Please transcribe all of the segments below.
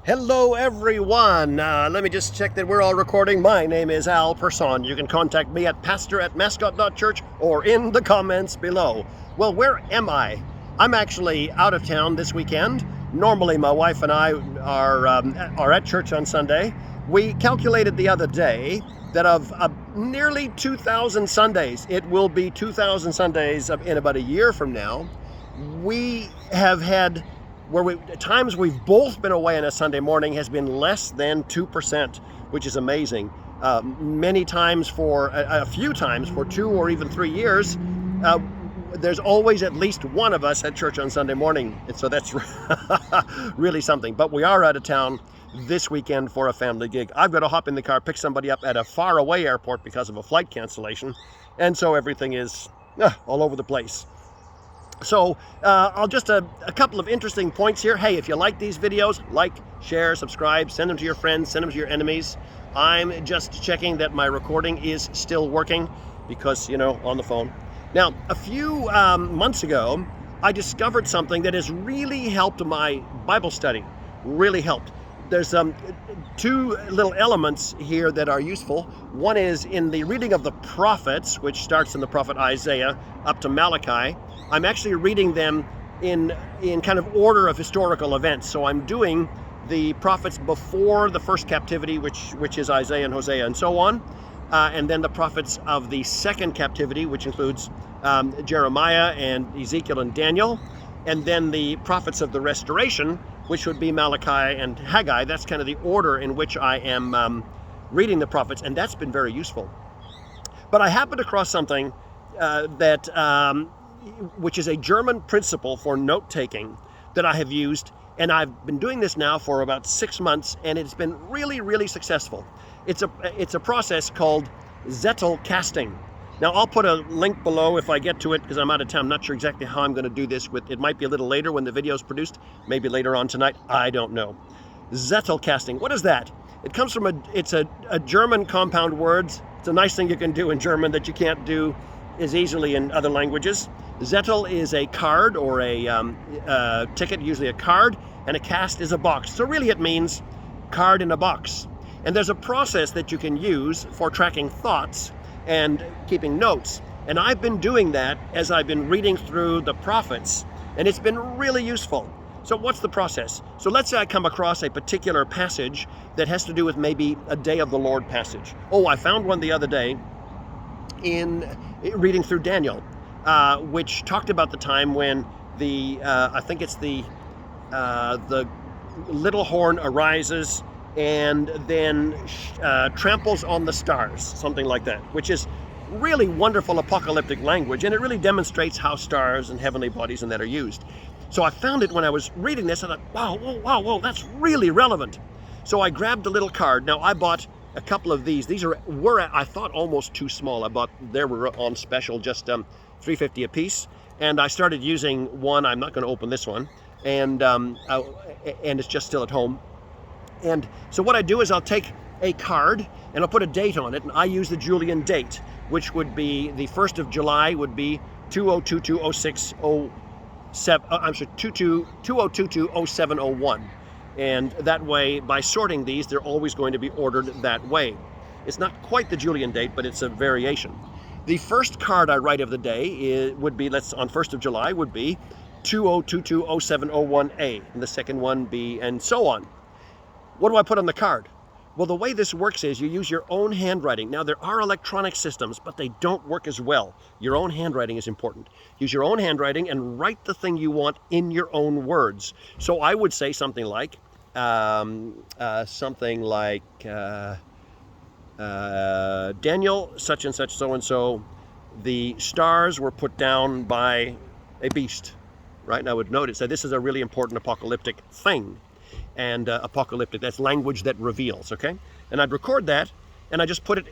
Hello everyone, let me just check that we're all recording. My name is Al Person. You can contact me at pastor@mascot.church or in the comments below. Well, where am I? I'm actually out of town this weekend. Normally my wife and I are at church on Sunday. We calculated the other day that of nearly 2,000 Sundays, it will be 2,000 Sundays in about a year from now, we have had times we've both been away on a Sunday morning has been less than 2%, which is amazing. Many times a few times for 2 or even 3 years, there's always at least one of us at church on Sunday morning. And so that's really something. But we are out of town this weekend for a family gig. I've got to hop in the car, pick somebody up at a faraway airport because of a flight cancellation. And so everything is all over the place. So I'll just a couple of interesting points here. Hey, if you like these videos, like, share, subscribe, send them to your friends, send them to your enemies. I'm just checking that my recording is still working because, on the phone. Now, a few months ago, I discovered something that has really helped my Bible study, really helped. There's two little elements here that are useful. One is in the reading of the prophets, which starts in the prophet Isaiah up to Malachi. I'm actually reading them in kind of order of historical events. So I'm doing the prophets before the first captivity, which is Isaiah and Hosea and so on. And then the prophets of the second captivity, which includes Jeremiah and Ezekiel and Daniel. And then the prophets of the restoration, which would be Malachi and Haggai. That's kind of the order in which I am reading the prophets, and that's been very useful. But I happened across something which is a German principle for note-taking that I have used, and I've been doing this now for about 6 months, and it's been really, really successful. It's a process called Zettelkasten. Now, I'll put a link below if I get to it because I'm out of town. I'm not sure exactly how I'm going to do this. It might be a little later when the video is produced, maybe later on tonight. I don't know. Zettelkasten. What is that? It comes from a German compound word. It's a nice thing you can do in German that you can't do as easily in other languages. Zettel is a card or a ticket, usually a card, and a cast is a box. So really it means card in a box. And there's a process that you can use for tracking thoughts and keeping notes. And I've been doing that as I've been reading through the prophets, and it's been really useful. So what's the process? So let's say I come across a particular passage that has to do with maybe a Day of the Lord passage. Oh, I found one the other day in reading through Daniel, which talked about the time when I think it's the little horn arises and then tramples on the stars, something like that, which is really wonderful apocalyptic language, and it really demonstrates how stars and heavenly bodies and that are used. So I found it when I was reading this, and I thought, wow, that's really relevant. So I grabbed a little card. Now, I bought a couple of these. These were I thought almost too small. They were on special, just $3.50 a piece, and I started using one. I'm not going to open this one, and it's just still at home. And so what I do is I'll take a card and I'll put a date on it, and I use the Julian date, which would be the 1st of July would be 2022-0701. And that way, by sorting these, they're always going to be ordered that way. It's not quite the Julian date, but it's a variation. The first card I write of the day would be, on 1st of July, would be 2022-0701A, and the second one be, and so on. What do I put on the card? Well, the way this works is you use your own handwriting. Now, there are electronic systems, but they don't work as well. Your own handwriting is important. Use your own handwriting and write the thing you want in your own words. So I would say something like, Daniel, such and such, so and so, the stars were put down by a beast, right? And I would notice that this is a really important apocalyptic thing. And apocalyptic, that's language that reveals, okay? And I'd record that, and I just put it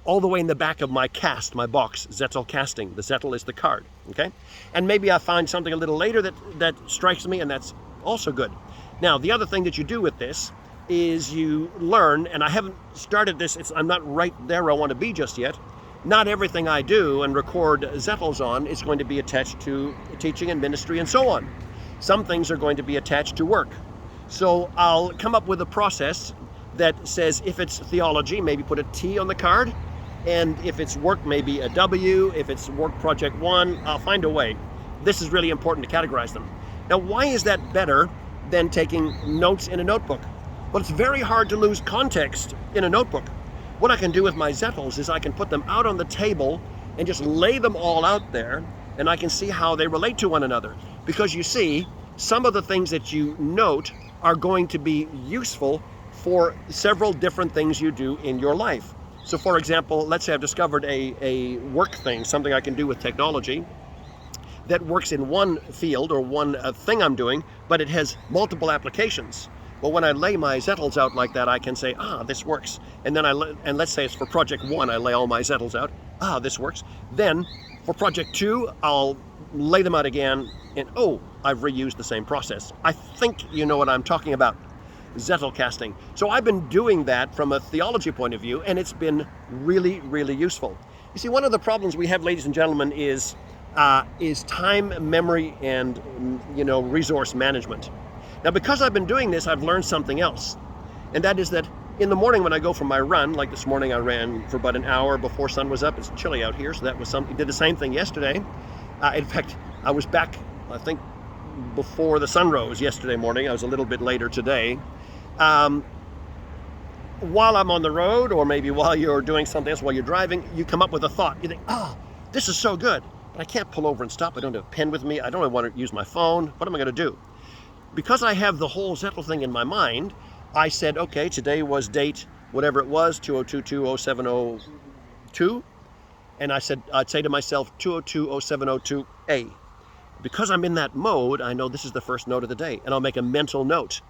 all the way in the back of my cast, my box, Zettelkasten. The Zettel is the card, okay? And maybe I find something a little later that strikes me, and that's also good. Now, the other thing that you do with this is you learn, and I haven't started this, I'm not right there where I want to be just yet. Not everything I do and record Zettels on is going to be attached to teaching and ministry and so on. Some things are going to be attached to work. So I'll come up with a process that says if it's theology, maybe put a T on the card. And if it's work, maybe a W. If it's work project 1, I'll find a way. This is really important to categorize them. Now, why is that better than taking notes in a notebook? Well, it's very hard to lose context in a notebook. What I can do with my Zettels is I can put them out on the table and just lay them all out there, and I can see how they relate to one another. Because you see, some of the things that you note are going to be useful for several different things you do in your life. So for example, let's say I've discovered a work thing, something I can do with technology that works in one field or one thing I'm doing, but it has multiple applications. Well, when I lay my Zettels out like that, I can say, this works. And then and let's say it's for project 1, I lay all my Zettels out. This works. Then for project 2, I'll lay them out again, and I've reused the same process. I think you know what I'm talking about. Zettelkasting. So I've been doing that from a theology point of view, and it's been really, really useful. You see, one of the problems we have, ladies and gentlemen, is time, memory, and resource management. Now, because I've been doing this, I've learned something else, and that is that in the morning when I go for my run, like this morning I ran for about an hour before sun was up. It's chilly out here, so that was something. Did the same thing yesterday. In fact, I was back, I think, before the sun rose yesterday morning. I was a little bit later today. While I'm on the road, or maybe while you're doing something else, while you're driving, you come up with a thought. You think, this is so good, but I can't pull over and stop. I don't have a pen with me. I don't want to use my phone. What am I going to do? Because I have the whole Zettel thing in my mind, I said, okay, today was date, whatever it was, 2022-0702. And I'd say to myself, 202-0702A. Because I'm in that mode, I know this is the first note of the day, and I'll make a mental note.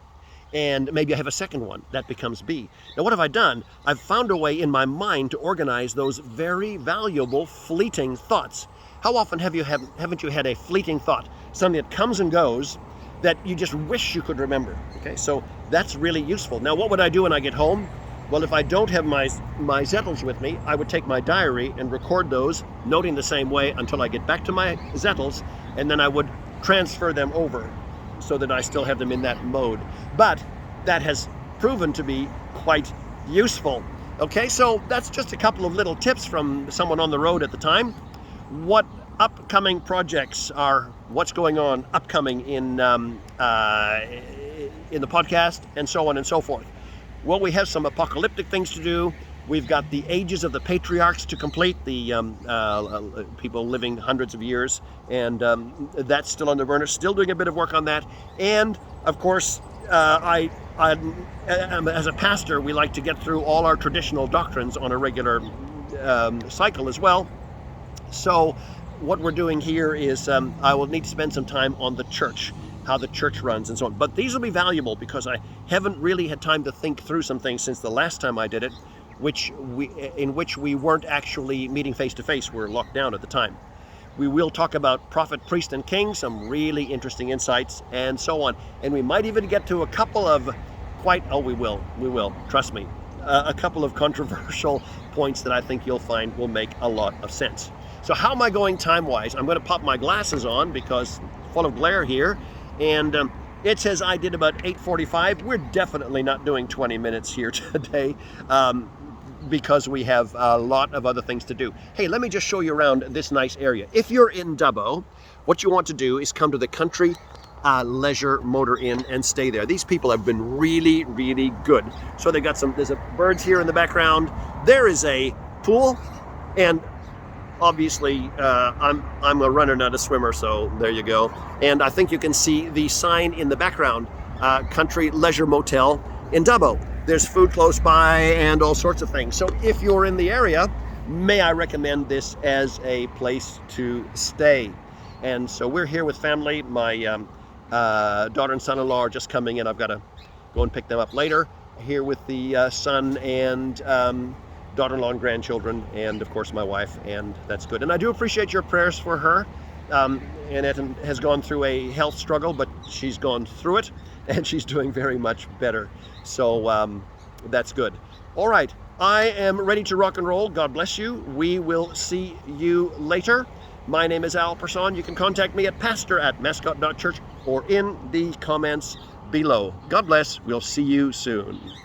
And maybe I have a second one. That becomes B. Now, what have I done? I've found a way in my mind to organize those very valuable, fleeting thoughts. How often haven't you had a fleeting thought? Something that comes and goes that you just wish you could remember. Okay, so that's really useful. Now, what would I do when I get home? Well, if I don't have my Zettels with me, I would take my diary and record those, noting the same way until I get back to my Zettels, and then I would transfer them over so that I still have them in that mode. But that has proven to be quite useful. Okay, so that's just a couple of little tips from someone on the road at the time. What upcoming projects are, what's going on upcoming in the podcast, and so on and so forth. Well, we have some apocalyptic things to do. We've got the ages of the patriarchs to complete, the people living hundreds of years, and that's still on the burner, still doing a bit of work on that. And of course, I as a pastor, we like to get through all our traditional doctrines on a regular cycle as well. So what we're doing here is I will need to spend some time on the church, how the church runs and so on. But these will be valuable because I haven't really had time to think through some things since the last time I did it, in which we weren't actually meeting face to face. We're locked down at the time. We will talk about prophet, priest, and king, some really interesting insights, and so on. And we might even get to a couple of we will, trust me, a couple of controversial points that I think you'll find will make a lot of sense. So how am I going time-wise? I'm going to pop my glasses on because full of glare here, and it says I did about 8:45. We're definitely not doing 20 minutes here today because we have a lot of other things to do. Hey, let me just show you around this nice area. If you're in Dubbo, what you want to do is come to the Country Leisure Motor Inn and stay there. These people have been really, really good. So they got there's birds here in the background. There is a pool, and obviously, I'm a runner, not a swimmer, so there you go. And I think you can see the sign in the background, Country Leisure Motel in Dubbo. There's food close by and all sorts of things. So if you're in the area, may I recommend this as a place to stay. And so we're here with family. My daughter and son-in-law are just coming in. I've got to go and pick them up later. Here with the son and daughter-in-law and grandchildren, and of course my wife, and that's good. And I do appreciate your prayers for her. Annette has gone through a health struggle, but she's gone through it, and she's doing very much better. So that's good. All right, I am ready to rock and roll. God bless you. We will see you later. My name is Al Person. You can contact me at pastor@mascot.church or in the comments below. God bless. We'll see you soon.